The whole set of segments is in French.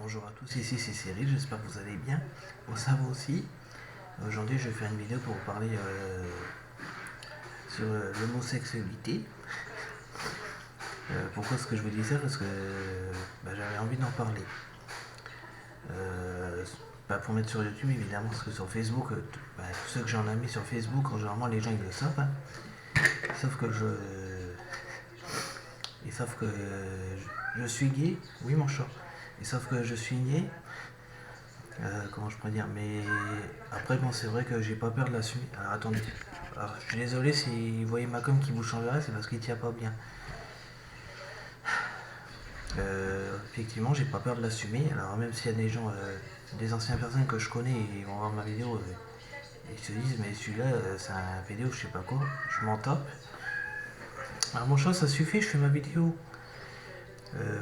Bonjour à tous, ici c'est Cyril, j'espère que vous allez bien. Bon, ça va aussi. Aujourd'hui, je vais faire une vidéo pour vous parler sur l'homosexualité. Pourquoi est-ce que je vous dis ça? Parce que j'avais envie d'en parler. Pas pour mettre sur YouTube évidemment, parce que sur Facebook, tous ceux que j'en ai mis sur Facebook, généralement les gens ils le savent. Hein. Sauf que Ils savent que je suis gay, oui mon chat. Ils savent que je suis gay. Comment je pourrais dire, mais après bon c'est vrai que j'ai pas peur de l'assumer. Alors attendez, alors, je suis désolé si vous voyez ma com qui bouge en verre, c'est parce qu'il tient pas bien. Effectivement j'ai pas peur de l'assumer, alors même s'il y a des gens, des anciennes personnes que je connais et vont voir ma vidéo et ils se disent mais celui-là c'est un vidéo je sais pas quoi, je m'en tape. Alors mon chat ça suffit, je fais ma vidéo.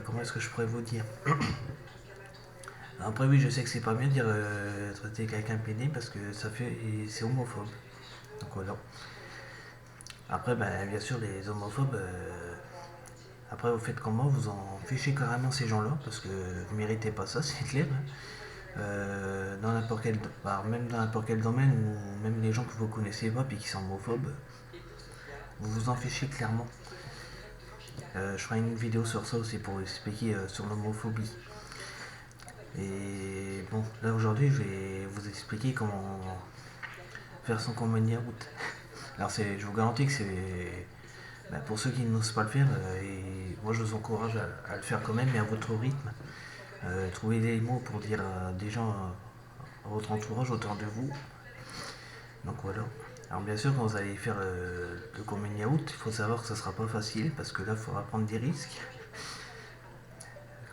Comment est-ce que je pourrais vous dire? Après oui je sais que c'est pas bien de dire traiter quelqu'un pédé parce que ça fait c'est homophobe. Donc voilà. Après, bien sûr, les homophobes, après, vous faites comment? Vous en fichez carrément ces gens-là, parce que vous méritez pas ça, c'est clair. Hein. Dans n'importe quel, même dans n'importe quel domaine, ou même les gens que vous connaissez pas, puis qui sont homophobes, vous vous en fichez clairement. Je ferai une vidéo sur ça aussi pour expliquer sur l'homophobie. Et bon, là aujourd'hui, je vais vous expliquer comment faire son coming out. Alors, je vous garantis que c'est pour ceux qui n'osent pas le faire, et moi je vous encourage à le faire quand même, mais à votre rythme. Trouvez des mots pour dire à des gens à votre entourage autour de vous. Donc voilà. Alors bien sûr, quand vous allez faire le coming out, il faut savoir que ça sera pas facile parce que là, il faudra prendre des risques.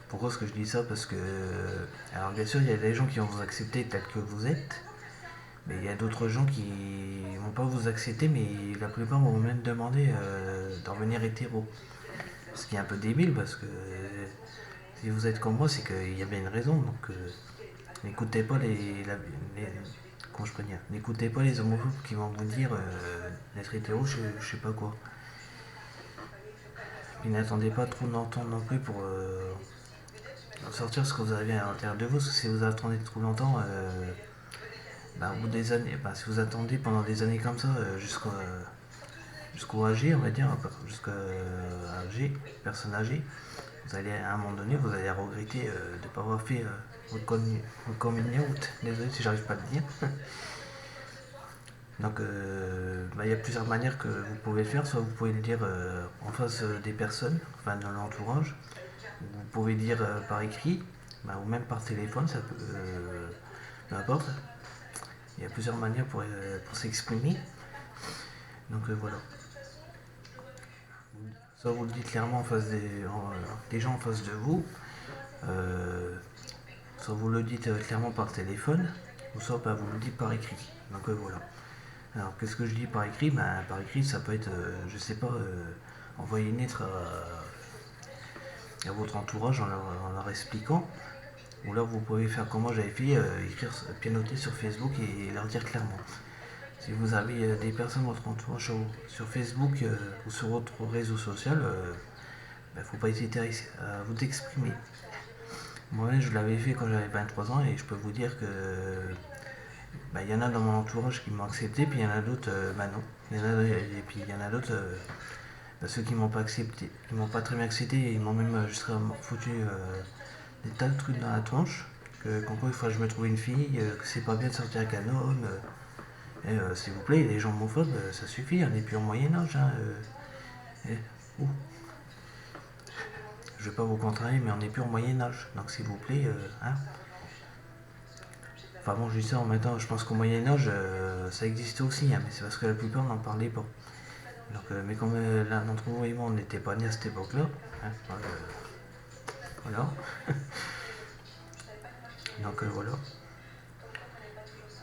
Pourquoi est-ce que je dis ça? Parce que, alors bien sûr, il y a des gens qui vont vous accepter tel que vous êtes, mais il y a d'autres gens qui vont pas vous accepter, mais la plupart vont même demander d'en devenir hétéro. Ce qui est un peu débile parce que si vous êtes comme moi, c'est qu'il y a bien une raison. Donc n'écoutez pas comment je peux dire, n'écoutez pas les homophobes qui vont vous dire d'être hétéro, je sais pas quoi. Et n'attendez pas trop d'entendre non plus pour sortir ce que vous avez à l'intérieur de vous. Parce que si vous attendez trop longtemps, au bout des années, si vous attendez pendant des années comme ça, jusqu'au âgé, on va dire, jusqu'à âgé, personne âgée, vous allez à un moment donné, vous allez regretter de ne pas avoir fait votre coming out. Désolé si j'arrive pas à le dire. Donc il y a plusieurs manières que vous pouvez le faire. Soit vous pouvez le dire en face des personnes, enfin dans l'entourage. Vous pouvez dire par écrit, ou même par téléphone, ça peut, peu importe. Il y a plusieurs manières pour s'exprimer. Donc voilà. Soit vous le dites clairement en face des gens en face de vous, soit vous le dites clairement par téléphone, ou soit vous le dites par écrit. Donc voilà. Alors qu'est-ce que je dis par écrit? Par écrit ça peut être, je sais pas, envoyer une lettre à votre entourage en leur expliquant. Ou là vous pouvez faire comme moi j'avais fait, écrire, pianoter sur Facebook et leur dire clairement. Si vous avez des personnes votre entourage sur Facebook ou sur votre réseau social, faut pas hésiter à vous exprimer. Moi-même, je l'avais fait quand j'avais 23 ans et je peux vous dire que il y en a dans mon entourage qui m'ont accepté, puis il y en a d'autres, non. Et puis il y en a d'autres, ceux qui m'ont pas accepté, qui m'ont pas très bien accepté, ils m'ont même jusqu'à foutu des tas de trucs dans la tronche. Qu'en quoi il faut que je me trouve une fille, que c'est pas bien de sortir avec un homme. S'il vous plaît, les gens homophobes, ça suffit, on n'est plus au Moyen-Âge. Hein, je vais pas vous contrarier, mais on n'est plus au Moyen-Âge. Donc s'il vous plaît, hein. Enfin bon, je dis ça en même temps, je pense qu'au Moyen-Âge, ça existait aussi, hein, mais c'est parce que la plupart n'en parlaient pas. Donc, mais comme l'un d'entre vous et moi, on n'était pas nés à cette époque-là, hein, voilà. Donc voilà.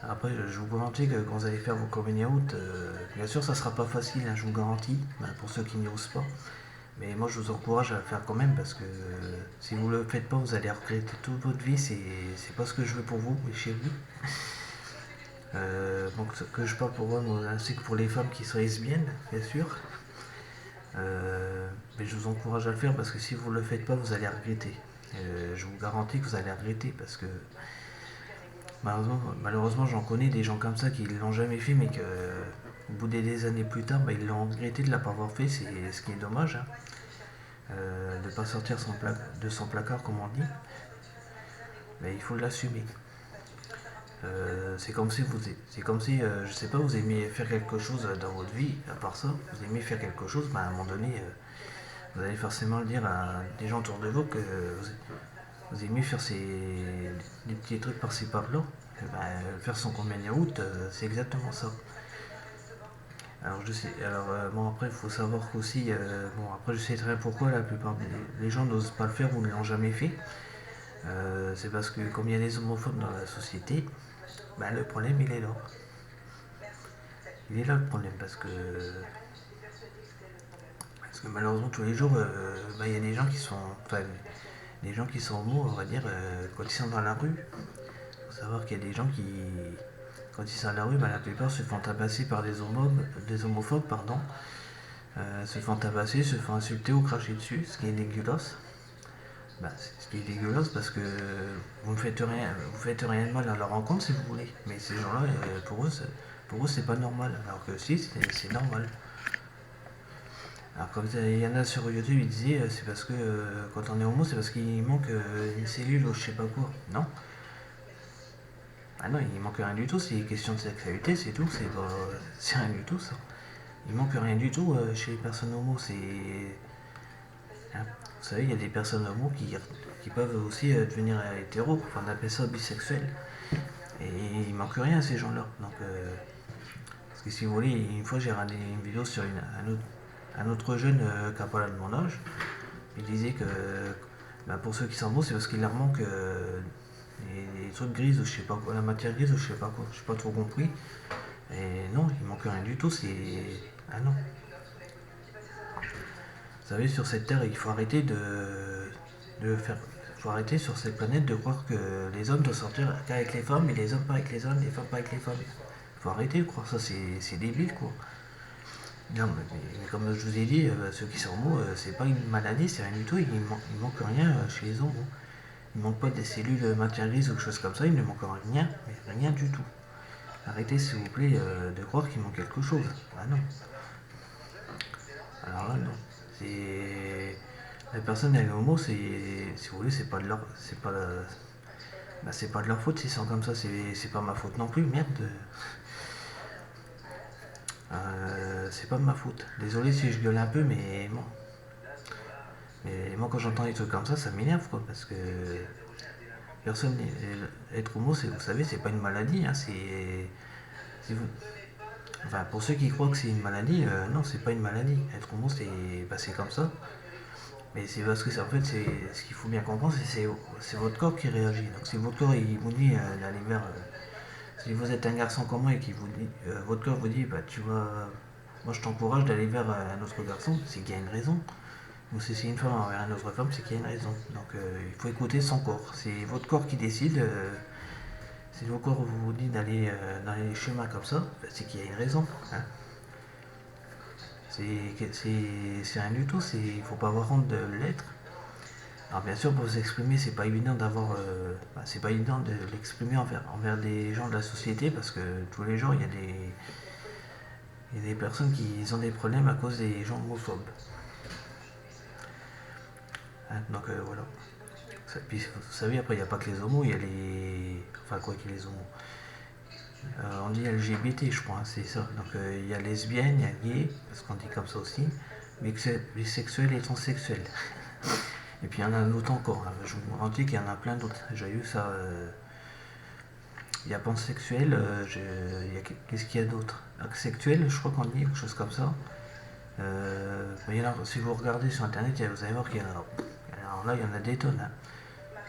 Après, je vous garantis que quand vous allez faire vos coming out, bien sûr, ça sera pas facile, hein, je vous garantis, pour ceux qui n'y osent pas. Mais moi, je vous encourage à le faire quand même parce que si vous le faites pas, vous allez regretter toute votre vie. C'est pas ce que je veux pour vous, mais chez vous. Donc, que je parle pour moi, ainsi que pour les femmes qui sont lesbiennes, bien sûr. Mais je vous encourage à le faire parce que si vous le faites pas, vous allez regretter. Je vous garantis que vous allez regretter parce que malheureusement j'en connais des gens comme ça qui ne l'ont jamais fait mais que au bout des années plus tard, ils l'ont regretté de ne pas avoir fait, c'est ce qui est dommage, hein. De ne pas sortir de son placard comme on dit, mais il faut l'assumer. C'est comme si je sais pas, vous aimez faire quelque chose dans votre vie, à part ça, vous aimez faire quelque chose, à un moment donné, vous allez forcément le dire à des gens autour de vous que vous aimez faire des petits trucs par-ci par-là. Faire son combien de route, c'est exactement ça. Alors je sais, bon après il faut savoir qu'aussi, bon après je sais très bien pourquoi la plupart des gens n'osent pas le faire ou ne l'ont jamais fait. C'est parce que comme il y a des homophobes dans la société, le problème il est là. Il est là le problème parce que malheureusement tous les jours, il y a des gens qui sont, des gens qui sont homo, on va dire, quand ils sont dans la rue. Il faut savoir qu'il y a des gens qui, quand ils sont dans la rue, la plupart se font tabasser par des homophobes, pardon. Se font tabasser, se font insulter ou cracher dessus, ce qui est dégueulasse. Ce qui est dégueulasse parce que vous ne faites rien de mal à leur rencontre si vous voulez. Mais ces gens-là, pour eux, c'est pas normal. Alors que si, c'est normal. Alors comme il y en a sur YouTube, ils disaient c'est parce que quand on est homo, c'est parce qu'il manque une cellule ou je sais pas quoi. Non. Ah non, il manque rien du tout, c'est une question de sexualité, c'est tout, c'est rien du tout ça. Il manque rien du tout chez les personnes homo, c'est. Hein, vous savez, il y a des personnes homo qui peuvent aussi devenir hétéros, on appelle ça bisexuels. Et il manque rien à ces gens-là. Donc, parce que si vous voulez, une fois j'ai regardé une vidéo sur un autre jeune qui n'a pas de mon âge. Il disait que pour ceux qui sont beaux, c'est parce qu'il leur manque les trucs grises ou je sais pas quoi, la matière grise ou je sais pas quoi, je sais pas trop compris. Et non, il manque rien du tout, c'est. Ah non. Vous savez, sur cette terre, il faut arrêter de faire. Il faut arrêter sur cette planète de croire que les hommes doivent sortir qu'avec les femmes et les hommes pas avec les hommes, les femmes pas avec les femmes. Il faut arrêter de croire ça, c'est débile quoi. Non, mais comme je vous ai dit, ceux qui sont homo, c'est pas une maladie, c'est rien du tout, il manque rien chez les homos. Il manque pas des cellules matière grise ou quelque chose comme ça, il ne manque rien, mais rien du tout. Arrêtez s'il vous plaît de croire qu'il manque quelque chose. Ah non. Alors là non. C'est. La personne elle est homo, si vous voulez, c'est pas de leur. C'est pas de leur faute s'ils sont comme ça, c'est pas ma faute non plus, merde. C'est pas de ma faute. Désolé si je gueule un peu, mais bon. Mais moi quand j'entends des trucs comme ça m'énerve quoi, parce que personne être homo, vous savez, c'est pas une maladie, hein, enfin, pour ceux qui croient que c'est une maladie, non, c'est pas une maladie. Être homo, c'est comme ça. Mais c'est parce que en fait, ce qu'il faut bien comprendre, c'est votre corps qui réagit. Donc si votre corps il vous dit d'aller vers, si vous êtes un garçon comme moi et qui vous dit, votre corps vous dit, tu vas, moi je t'encourage d'aller vers un autre garçon, c'est qu'il y a une raison. Ou si c'est une femme envers une autre femme, c'est qu'il y a une raison. Donc il faut écouter son corps. C'est votre corps qui décide. Si votre corps vous dit d'aller dans les chemins comme ça, c'est qu'il y a une raison. Hein. C'est rien du tout. Il ne faut pas avoir honte de l'être. Alors bien sûr, pour s'exprimer, c'est pas évident c'est pas évident de l'exprimer envers des gens de la société parce que tous les jours il y a des personnes qui ont des problèmes à cause des gens homophobes. Donc voilà. Puis, vous savez, après, il n'y a pas que les homos, il y a les. Enfin, quoi qu'il y ait les homos. On dit LGBT, je crois, hein, c'est ça. Donc il y a lesbienne, il y a gay, parce qu'on dit comme ça aussi, bisexuel et transsexuel. Et puis il y en a un autre encore, hein. Je vous garantis qu'il y en a plein d'autres. J'ai eu ça. Il y a pansexuel, qu'est-ce qu'il y a d'autre? Asexuel, je crois qu'on dit, quelque chose comme ça. Si vous regardez sur internet, vous allez voir qu'il y en a. Alors là, il y en a des tonnes. Hein.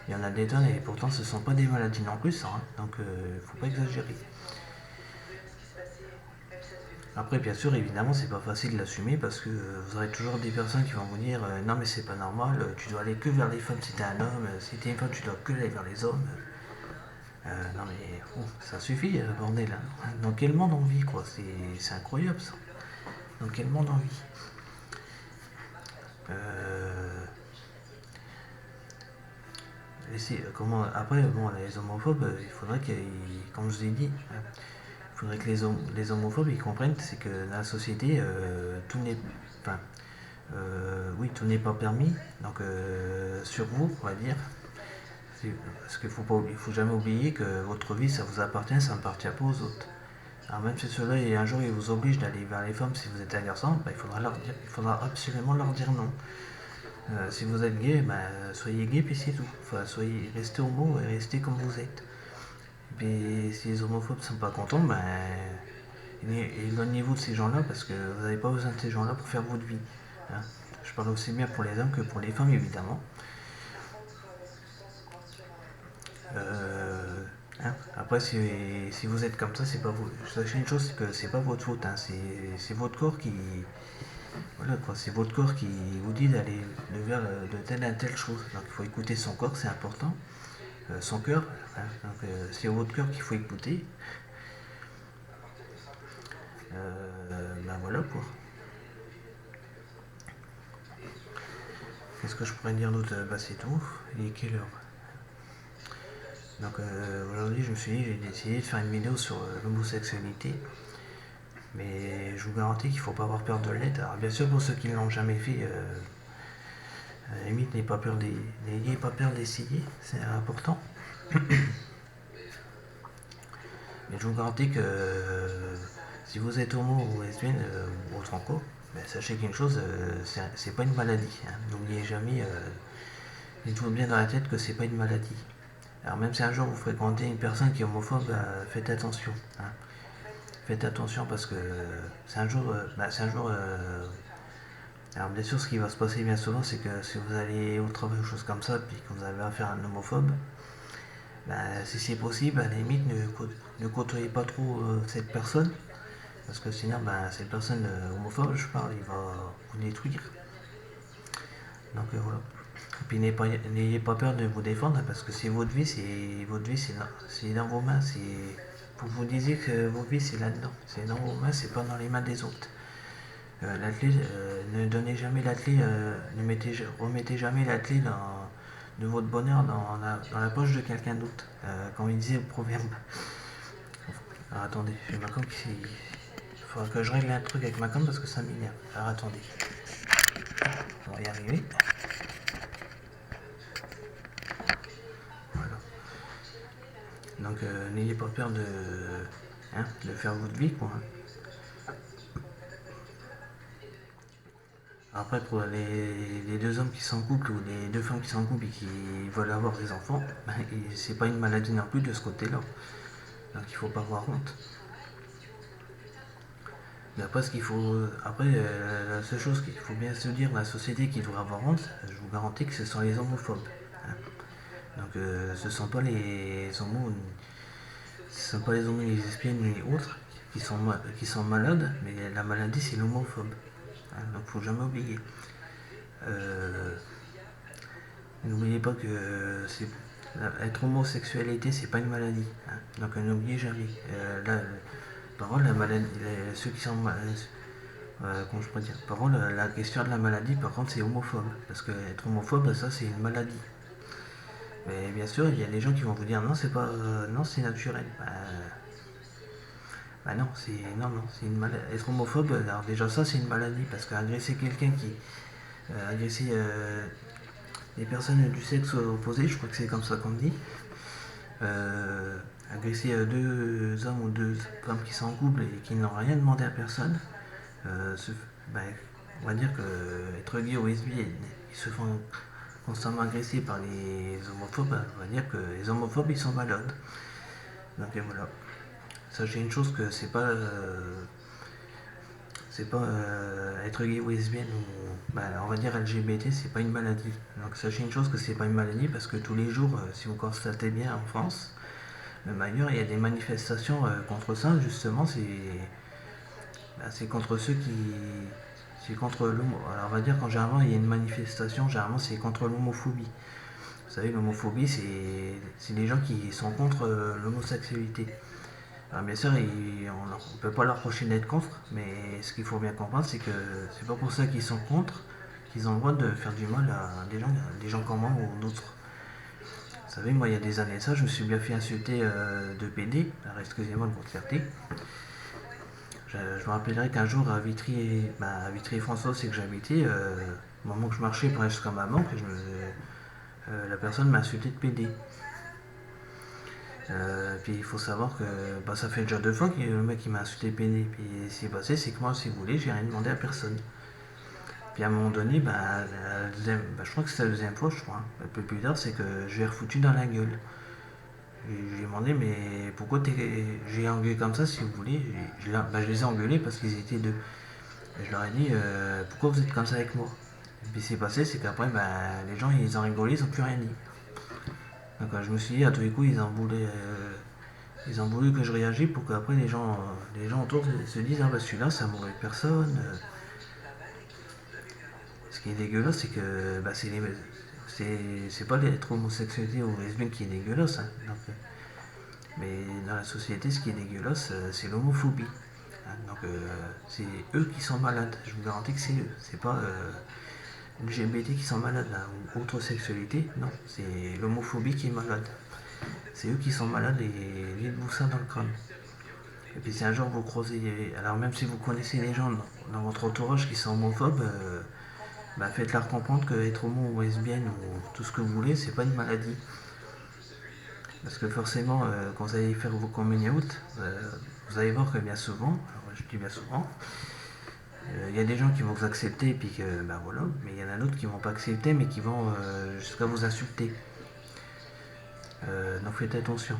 Il y en a des tonnes et pourtant ce ne sont pas des maladies non plus, ça, hein. Donc il ne faut pas exagérer. Après, bien sûr, évidemment, c'est pas facile de l'assumer parce que vous aurez toujours des personnes qui vont vous dire non, mais c'est pas normal, tu dois aller que vers les femmes si t'es un homme, si t'es une femme, tu dois que aller vers les hommes. Non, mais ça suffit, bordel. Hein. Dans quel monde on vit, quoi? C'est incroyable, ça. Dans quel monde on vit? après, bon, les homophobes, il faudrait comme je vous ai dit, hein, il faudrait que les homophobes ils comprennent c'est que dans la société, tout n'est enfin, oui, tout n'est pas permis. Donc, sur vous, on va dire. Parce qu'il ne faut jamais oublier que votre vie, ça vous appartient, ça n'appartient pas aux autres. Alors même si ceux-là, un jour, ils vous obligent d'aller vers les femmes si vous êtes un garçon, bah, il faudra absolument leur dire non. Si vous êtes gay, bah, soyez gay puis c'est tout. Enfin, restez homo et restez comme vous êtes. Et puis si les homophobes ne sont pas contents, bah, éloignez-vous de ces gens-là parce que vous n'avez pas besoin de ces gens-là pour faire votre vie. Hein. Je parle aussi bien pour les hommes que pour les femmes, évidemment. Hein. Après, si vous êtes comme ça, c'est pas vous. Sachez une chose, c'est que c'est pas votre faute. Hein. C'est votre corps qui. Voilà quoi, c'est votre corps qui vous dit d'aller vers de telle à telle chose. Donc il faut écouter son corps, c'est important. Son cœur, hein. Donc c'est votre cœur qu'il faut écouter. Ben voilà quoi. Qu'est-ce que je pourrais dire d'autre? Bah c'est tout. Il est quelle heure? Donc aujourd'hui je me suis dit j'ai décidé de faire une vidéo sur l'homosexualité. Mais je vous garantis qu'il ne faut pas avoir peur de l'être. Alors bien sûr pour ceux qui ne l'ont jamais fait, à la limite n'ayez pas peur d'essayer, c'est important. Mais je vous garantis que si vous êtes homo ou lesbienne ou autre encore, ben, sachez qu'une chose, c'est pas une maladie. Hein. N'oubliez jamais, dites-vous bien dans la tête que c'est pas une maladie. Alors même si un jour vous fréquentez une personne qui est homophobe, faites attention. Hein. Faites attention parce que c'est un jour. Alors bien sûr, ce qui va se passer bien souvent, c'est que si vous allez au travail ou choses comme ça, puis que vous avez affaire à un homophobe, si c'est possible, à la limite, ne côtoyez pas trop cette personne, parce que sinon, cette personne homophobe, je parle, il va vous détruire. Donc voilà. Et puis n'ayez pas peur de vous défendre, parce que c'est votre vie, c'est dans vos mains, vous vous disiez que vos vies c'est là-dedans, c'est dans vos mains, c'est pas dans les mains des autres. La clé, ne donnez jamais la clé, remettez jamais la clé de votre bonheur dans la poche de quelqu'un d'autre, comme il disait le proverbe. Alors attendez, j'ai ma com qui. Il faudra que je règle un truc avec ma com parce que ça m'énerve. Alors attendez. On va y arriver. Voilà. Donc n'ayez pas peur de faire votre vie quoi. Après, pour les deux hommes qui sont en couple ou les deux femmes qui sont en couple et qui veulent avoir des enfants, c'est pas une maladie non plus de ce côté-là. Donc il faut pas avoir honte. Mais après, la seule chose qu'il faut bien se dire dans la société qui devrait avoir honte, je vous garantis que ce sont les homophobes. Hein. Donc ce ne sont pas les homos, les lesbiennes ni les autres qui sont malades, mais la maladie c'est l'homophobe. Hein, donc faut jamais oublier. N'oubliez pas que être homosexualité c'est pas une maladie. Hein, donc n'oubliez jamais. Par contre, la maladie, ceux qui sont comment je pourrais dire, par contre, la question de la maladie, par contre, c'est homophobe. Parce que être homophobe, ça, c'est une maladie. Mais bien sûr, il y a des gens qui vont vous dire non, c'est pas, non, c'est naturel. Non, c'est une maladie. Être homophobe, alors déjà ça, c'est une maladie. Parce qu'agresser quelqu'un agresser les personnes du sexe opposé, je crois que c'est comme ça qu'on dit. Agresser deux hommes ou deux femmes qui sont en couple et qui n'ont rien demandé à personne, on va dire que être gay ou lesbienne, ils se font constamment agresser par les homophobes, on va dire que les homophobes ils sont malades. Donc voilà. Sachez une chose que c'est pas être gay ou lesbienne ou on va dire LGBT, c'est pas une maladie. Donc sachez une chose que c'est pas une maladie parce que tous les jours, si vous constatez bien en France, même ailleurs, il y a des manifestations contre ça, justement, c'est contre ceux qui. C'est contre l'homo. Alors on va dire quand généralement il y a une manifestation, généralement c'est contre l'homophobie. Vous savez, l'homophobie, c'est les gens qui sont contre l'homosexualité. Alors bien sûr, on ne peut pas leur reprocher d'être contre, mais ce qu'il faut bien comprendre, c'est que c'est pas pour ça qu'ils sont contre qu'ils ont le droit de faire du mal à des gens comme moi ou d'autres. Vous savez, moi, il y a des années de ça, je me suis bien fait insulter de PD, alors excusez-moi le mot de fierté. Je me rappellerai qu'un jour à Vitry, à Vitry-François, c'est que j'habitais, au moment que je marchais pour aller jusqu'à ma banque, la personne m'a insulté de PD. Puis il faut savoir que ça fait déjà 2 fois que le mec il m'a insulté de PD. Puis ce qui s'est passé, c'est que moi, si vous voulez, j'ai rien demandé à personne. Puis à un moment donné, je crois que c'était la deuxième fois, je crois. Un peu plus tard, c'est que je l'ai refoutu dans la gueule. Et je lui ai demandé, mais pourquoi j'ai engueulé comme ça, si vous voulez. Je les ai engueulés parce qu'ils étaient deux. Et je leur ai dit, pourquoi vous êtes comme ça avec moi. Et puis ce qui s'est passé, c'est qu'après, les gens, ils ont rigolé, ils n'ont plus rien dit. Donc je me suis dit, à tous les coups, ils ont voulu que je réagisse pour qu'après les gens autour se disent, ah bah celui-là, c'est amoureux de personne. Ce qui est dégueulasse, c'est que c'est pas l'être homosexualité ou lesbienne qui est dégueulasse. Hein. Mais dans la société, ce qui est dégueulasse, c'est l'homophobie. Hein. C'est eux qui sont malades. Je vous garantis que c'est eux. C'est pas LGBT qui sont malades, là, ou autre sexualité. Non, c'est l'homophobie qui est malade. C'est eux qui sont malades et dites-vous ça dans le crâne. Et puis si un jour vous croisez, alors même si vous connaissez des gens dans votre entourage qui sont homophobes, faites-leur comprendre que être homo ou lesbienne ou tout ce que vous voulez, c'est pas une maladie. Parce que forcément, quand vous allez faire vos coming out, vous allez voir que bien souvent, alors je dis bien souvent, il y a des gens qui vont vous accepter et puis que voilà, mais il y en a d'autres qui vont pas accepter mais qui vont jusqu'à vous insulter. Donc faites attention,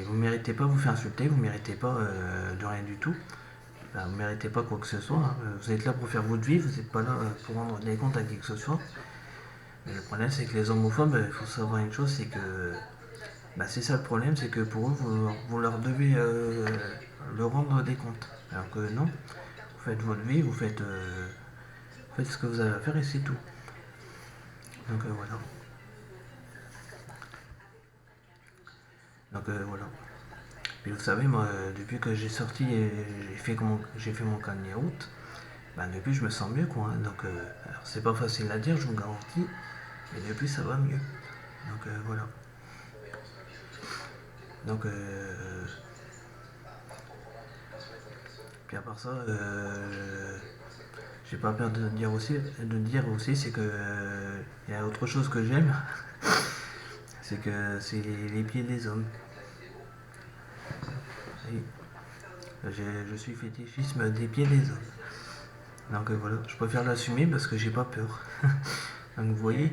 vous ne méritez pas de vous faire insulter, vous ne méritez pas de rien du tout. Vous ne méritez pas quoi que ce soit. Hein. Vous êtes là pour faire votre vie, vous n'êtes pas là pour rendre des comptes à qui que ce soit. Mais le problème, c'est que les homophobes, il faut savoir une chose, c'est que c'est ça le problème, c'est que pour eux, vous leur devez leur rendre des comptes. Alors que non, vous faites votre vie, vous faites ce que vous avez à faire et c'est tout. Donc voilà. Donc voilà. Puis vous savez, moi, depuis que j'ai sorti et j'ai fait mon coming out, depuis je me sens mieux quoi. Hein. Donc alors c'est pas facile à dire, je vous garantis, mais depuis ça va mieux. Donc voilà. Donc puis à part ça, j'ai pas peur de dire aussi, c'est que il y a autre chose que j'aime, c'est que c'est les pieds des hommes. Et je suis fétichisme des pieds des hommes. Donc voilà, je préfère l'assumer parce que j'ai pas peur. Donc vous voyez.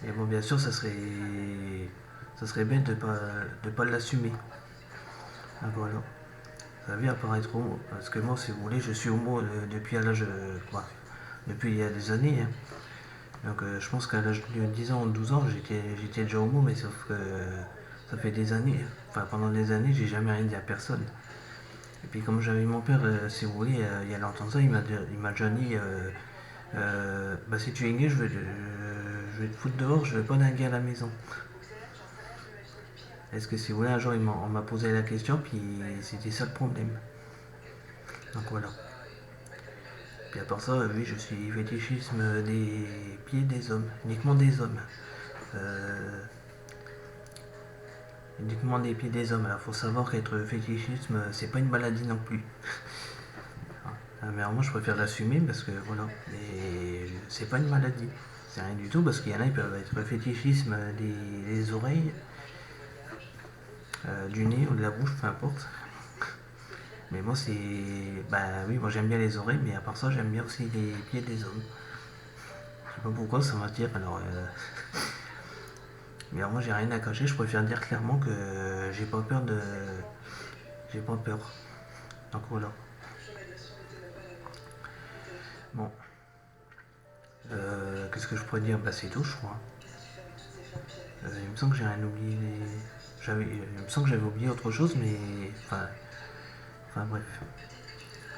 Et bon, bien sûr, ça serait bête de pas l'assumer. Donc voilà. Vous savez, apparaître homo. Parce que moi, si vous voulez, je suis homo depuis à l'âge. Depuis il y a des années. Hein. Donc je pense qu'à l'âge de 10 ans ou 12 ans, j'étais déjà homo, mais sauf que ça fait des années. Enfin, pendant des années, j'ai jamais rien dit à personne. Et puis comme j'avais mon père, si vous voulez, il y a longtemps ça, il m'a déjà dit si tu es gay, je vais te foutre dehors, je vais pas dinguer à la maison. Est-ce que si vous voulez, un jour on m'a posé la question, puis c'était ça le problème. Donc voilà. Puis à part ça, oui, je suis fétichisme des pieds des hommes, uniquement des hommes. Uniquement des pieds des hommes. Alors faut savoir qu'être fétichisme, c'est pas une maladie non plus. Mais alors moi je préfère l'assumer parce que voilà. Mais c'est pas une maladie. C'est rien du tout parce qu'il y en a qui peuvent être fétichisme des oreilles, du nez ou de la bouche, peu importe. Mais moi c'est. Oui, moi j'aime bien les oreilles, mais à part ça j'aime bien aussi les pieds des hommes. Je sais pas pourquoi ça m'attire alors. Mais alors moi j'ai rien à cacher, je préfère dire clairement que j'ai pas peur de. J'ai pas peur. Donc voilà. Bon. Qu'est-ce que je pourrais dire? C'est tout je crois. Il me semble que j'ai rien oublié. Il me semble que j'avais oublié autre chose, mais. Enfin bref.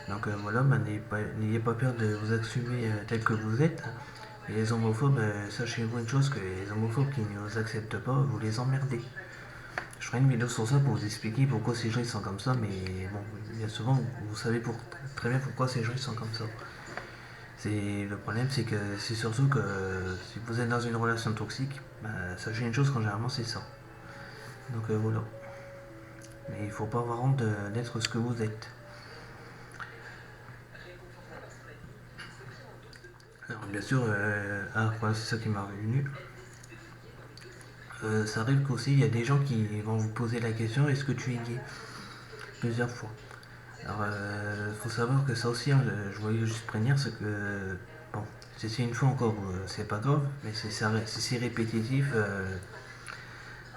Donc voilà, n'ayez pas peur de vous assumer tel que vous êtes. Et les homophobes, sachez-vous une chose, que les homophobes qui ne vous acceptent pas, vous les emmerdez. Je ferai une vidéo sur ça pour vous expliquer pourquoi ces gens ils sont comme ça, mais bon, bien souvent vous savez très bien pourquoi ces gens ils sont comme ça. Le problème, c'est que c'est surtout que si vous êtes dans une relation toxique, sachez une chose, quand généralement c'est ça. Donc voilà. Mais il faut pas avoir honte d'être ce que vous êtes. Alors bien sûr, voilà, c'est ça qui m'est revenu. Ça arrive qu'aussi il y a des gens qui vont vous poser la question, est-ce que tu es gay? Plusieurs fois. Alors faut savoir que ça aussi, hein, je voulais juste prévenir, c'est que bon, si c'est une fois encore, c'est pas grave, mais si c'est répétitif,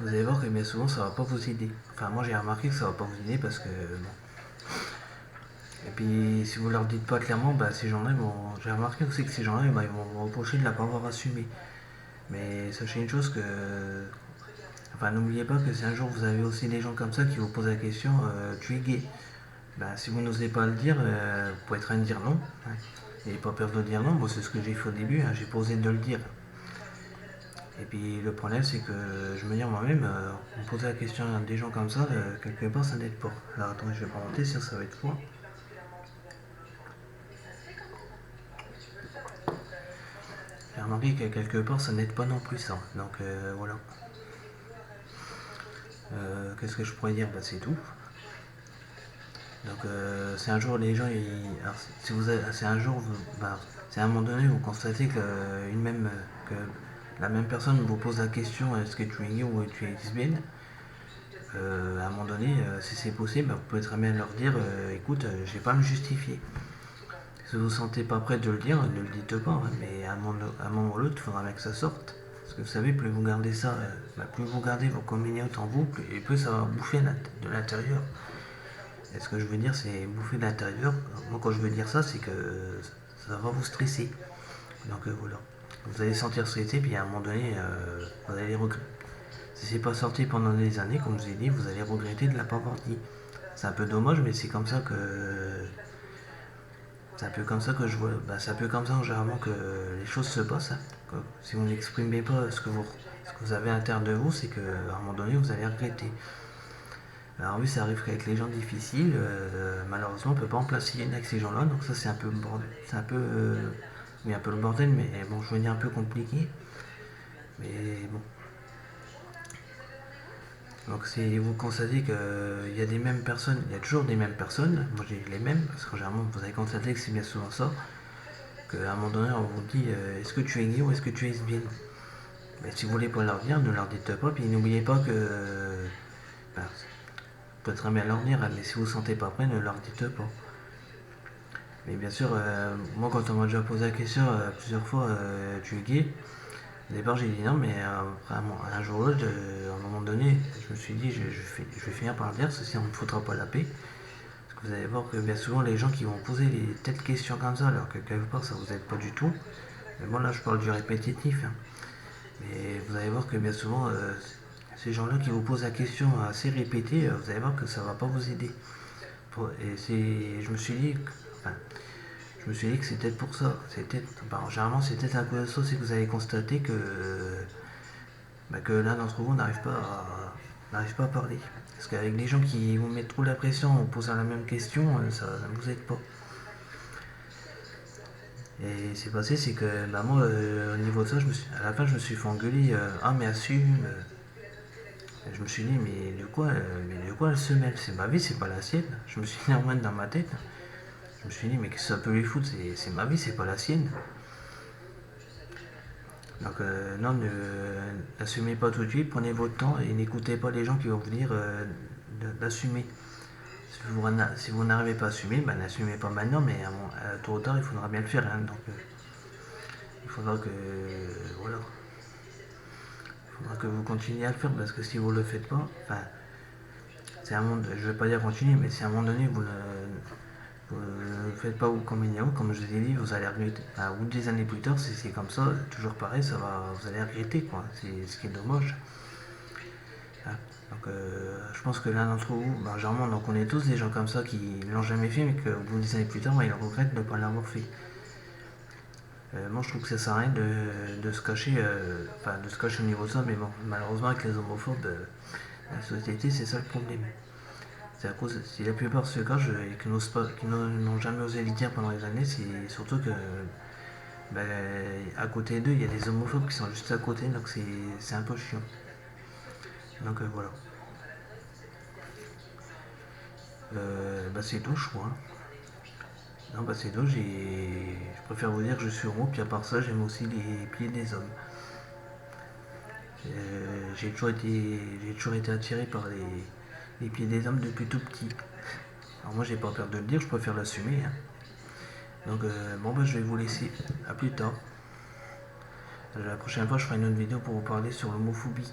vous allez voir que bien souvent ça va pas vous aider. Enfin moi j'ai remarqué que ça va pas vous aider parce que bon. Et puis si vous leur dites pas clairement, ces gens-là j'ai remarqué aussi que ces gens-là ils vont vous reprocher de ne pas avoir assumé. Mais sachez une chose que. Enfin n'oubliez pas que si un jour vous avez aussi des gens comme ça qui vous posent la question, tu es gay. Si vous n'osez pas le dire, vous pouvez très bien dire non. Hein. N'ayez pas peur de dire non, moi c'est ce que j'ai fait au début, hein, j'ai pas osé de le dire. Et puis le problème c'est que je me dis moi-même, on me posait la question à des gens comme ça, quelque part ça n'aide pas. Alors attendez, je vais pas monter, sinon ça va être froid. J'ai remarqué que quelque part ça n'aide pas non plus ça. Donc voilà. Qu'est-ce que je pourrais dire? C'est tout. Donc si un jour les gens, alors, si vous avez, si un jour, si à un moment donné vous constatez que la même personne vous pose la question est-ce que tu es gay ou tu es lesbienne, à un moment donné, si c'est possible, vous pouvez très bien leur dire écoute, je vais pas à me justifier. Si vous ne vous sentez pas prêt de le dire, ne le dites pas, hein, mais à un moment ou l'autre, il faudra bien que ça sorte. Parce que vous savez, plus vous gardez ça, plus vous gardez vos communautés en vous, plus ça va bouffer de l'intérieur. Et ce que je veux dire, c'est bouffer de l'intérieur. Moi, quand je veux dire ça, c'est que ça va vous stresser. Donc voilà. Vous allez sentir stressé, puis à un moment donné, vous allez regretter. Si c'est pas sorti pendant des années, comme je vous ai dit, vous allez regretter de ne l'avoir dit. C'est un peu dommage, mais c'est comme ça que. C'est un peu comme ça que je vois. C'est un peu comme ça, généralement, que les choses se passent. Hein. Si vous n'exprimez pas ce que vous avez à l'intérieur de vous, c'est qu'à un moment donné, vous allez regretter. Alors oui, ça arrive qu'avec les gens difficiles, malheureusement, on ne peut pas en placer une avec ces gens-là, donc ça c'est un peu le bordel. C'est un peu, un peu le bordel, mais bon, je veux dire un peu compliqué. Mais bon. Donc si vous constatez qu'il y a des mêmes personnes, il y a toujours des mêmes personnes, moi j'ai les mêmes, parce que généralement vous avez constaté que c'est bien souvent ça, qu'à un moment donné on vous dit est-ce que tu es gay ou est-ce que tu es lesbienne? Mais si vous voulez pas leur dire, ne leur dites pas, puis n'oubliez pas que peut très bien leur dire, mais si vous ne vous sentez pas prêt, ne leur dites pas. Mais bien sûr, moi quand on m'a déjà posé la question plusieurs fois, tu es gay? Au départ j'ai dit non, mais un jour ou l'autre, à un moment donné, je me suis dit je vais finir par le dire, ceci on ne me foutra pas la paix. Parce que vous allez voir que bien souvent les gens qui vont poser les telles questions comme ça, alors que quelque part ça vous aide pas du tout. Mais bon là je parle du répétitif. Hein. Mais vous allez voir que bien souvent, ces gens-là qui vous posent la question assez répétée, vous allez voir que ça va pas vous aider. Je me suis dit, que c'est peut-être pour ça. Généralement, c'est peut-être un peu ça, c'est que vous avez constaté que l'un d'entre vous n'arrive pas à parler. Parce qu'avec des gens qui vous mettent trop la pression en posant la même question, ça ne vous aide pas. Et c'est passé, c'est que moi, au niveau de ça, à la fin, je me suis fait engueuler. Mais assume. Je me suis dit, mais de quoi elle se mêle? C'est ma vie, c'est pas la sienne. Je me suis dit en dans ma tête. Je me suis dit, mais qu'est-ce que ça peut lui foutre? C'est ma vie, c'est pas la sienne. Donc, non, n'assumez pas tout de suite, prenez votre temps et n'écoutez pas les gens qui vont vous dire d'assumer. Si vous n'arrivez pas à assumer, n'assumez pas maintenant, mais tôt ou tard, il faudra bien le faire. Hein, donc, il faudra que. Voilà. Il faudra que vous continuiez à le faire parce que si vous ne le faites pas, je ne vais pas dire continuer, mais si à un moment donné vous ne faites pas comme il y a, comme je vous ai dit, vous allez regretter. Ou des années plus tard, si c'est comme ça, toujours pareil, vous allez regretter, quoi. C'est ce qui est dommage. Donc, je pense que l'un d'entre vous, généralement, on en connaît tous des gens comme ça qui ne l'ont jamais fait, mais qu'au bout des années plus tard, ils regrettent de ne pas l'avoir fait. Moi, je trouve que ça sert à rien de se cacher, de se cacher au niveau de ça, mais bon, malheureusement, avec les homophobes, la société, c'est ça le problème. C'est à cause, si la plupart se cachent et qui n'ont jamais osé le dire pendant les années, c'est surtout que ben, à côté d'eux, il y a des homophobes qui sont juste à côté, donc c'est un peu chiant. Donc voilà. Bah c'est tout, je crois. Non, bah c'est tout, je préfère vous dire que je suis homo, puis à part ça, j'aime aussi les pieds des hommes. J'ai toujours été attiré par les pieds des hommes depuis tout petit. Alors moi, j'ai pas peur de le dire, je préfère l'assumer, hein. Donc bon, bah je vais vous laisser. À plus tard. La prochaine fois, je ferai une autre vidéo pour vous parler sur l'homophobie.